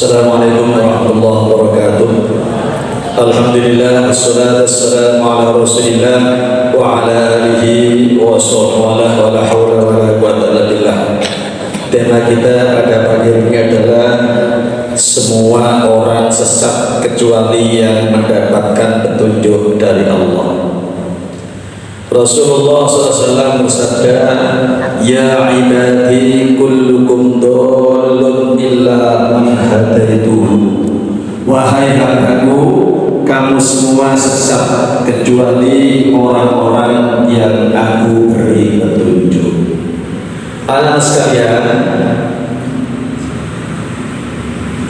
Assalamualaikum warahmatullahi wabarakatuh. Alhamdulillah, wassalatu wassalamu ala rasulillah wa ala alihi wa sahbihi wa la hawla wa la quwwata illa billah. Tema kita pada pagi ini adalah semua orang sesat kecuali yang mendapatkan petunjuk dari Allah. Rasulullah SAW bersabda, "Ya ibadi kullukum dhalun illa man hadaituhu." Wahai hambaku, kamu semua sesat kecuali orang-orang yang aku beri petunjuk. Anak sekalian,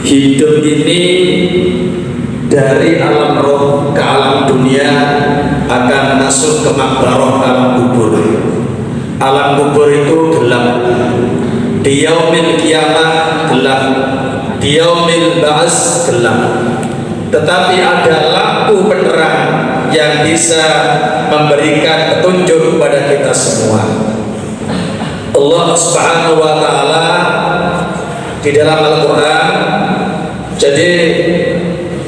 hidup ini dari alam roh ke alam dunia akan masuk ke makbaroh alam kubur. Alam kubur itu gelap. Di yaumil kiamah gelap. Di yaumil ba'as gelap. Tetapi ada lampu penerang yang bisa memberikan petunjuk kepada kita semua. Allah Subhanahu wa taala di dalam Al-Qur'an. Jadi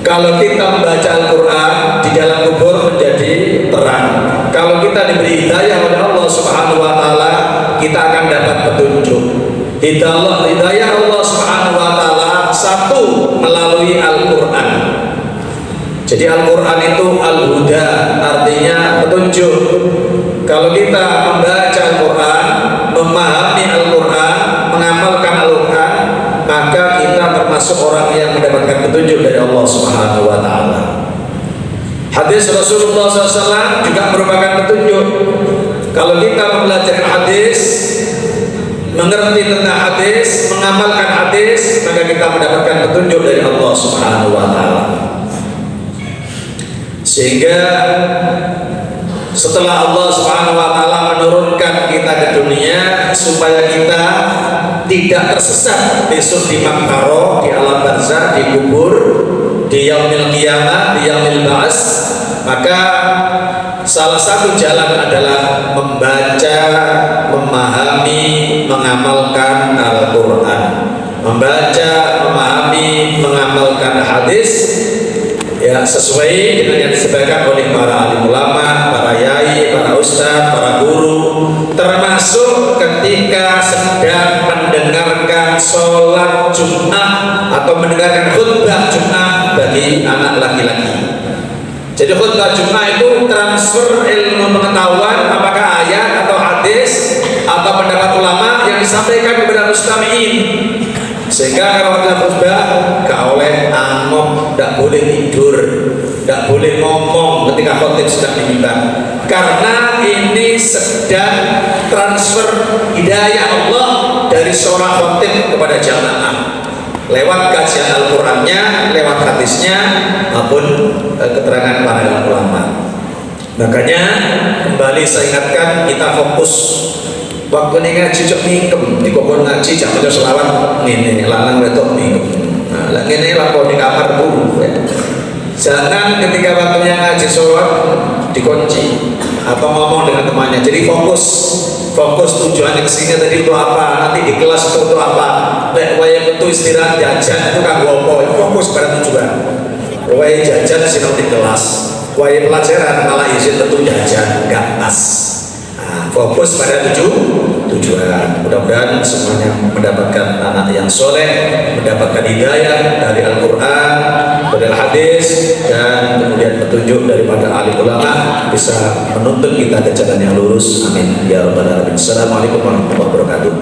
kalau kita membaca Al-Quran di dalam kubur menjadi terang. Kalau kita diberi hidayah oleh Allah Subhanahu wa taala, kita akan dapat petunjuk. Hidayah Allah Subhanahu wa taala satu melalui Al-Quran. Jadi Al-Quran itu Al-Huda, artinya petunjuk. Kalau kita membaca Al-Quran, memahami Al-Quran, mengamalkan Al-Quran, maka kita termasuk orang yang mendapatkan petunjuk dari Allah Subhanahu wa taala. Hadis Rasulullah SAW juga merupakan petunjuk. Kalau kita mempelajari hadis, mengerti tentang hadis, mengamalkan hadis, maka kita mendapatkan petunjuk dari Allah Subhanahu wa taala. Sehingga setelah Allah Subhanahu wa taala menurunkan kita ke dunia supaya kita tidak tersesat besok di makbaroh, di alam barzakh, di kubur, di yaumil qiyamah, di yaumil ba'as, maka salah satu jalan adalah membaca, memahami, mengamalkan Al-Quran, membaca, memahami, mengamalkan hadis, ya sesuai dengan yang disebutkan oleh para alim ulama, para yai, para ustadz, para guru, termasuk ketika sedang mendengarkan sholat Jumat atau mendengarkan khutbah Jumat bagi anak laki-laki. Jadi khutbah Jumat itu transfer ilmu pengetahuan, apakah ayat atau hadis atau pendapat ulama yang disampaikan kepada mustami'in. Sehingga kalau kita khutbah gak oleh angop, gak boleh tidur, gak boleh ngomong ketika khotib sedang diminta, karena ini sedang transfer hidayah Allah dari seorang khotib kepada jamaah lewat kajian Al-Qurannya, lewat hadisnya maupun keterangan para ulama. Makanya kembali saya ingatkan, kita fokus. Waktu ini ngaji cok mingkem, di kokon ngaji jangan ada selawat ini lanang wedok mingkem. Nah, lagi ini lapor di kamar dulu. Ya. Jangan ketika waktunya ngaji sholat dikunci atau ngomong dengan temannya. Jadi fokus tujuannya kesini tadi untuk apa, nanti di kelas untuk apa. Wayang itu istirahat jajan itu kan gopo, fokus pada tujuan. Wayang jajan sinau di kelas, wayang pelajaran malah izin tentu jajan, gak pas. Fokus pada tujuan. Mudah-mudahan semuanya mendapatkan anak yang soleh, mendapatkan hidayah dari Al-Quran, dari hadis, dan kemudian petunjuk daripada alim ulama, bisa menuntun kita ke jalan yang lurus. Amin ya rabbal alamin. Assalamualaikum warahmatullahi wabarakatuh.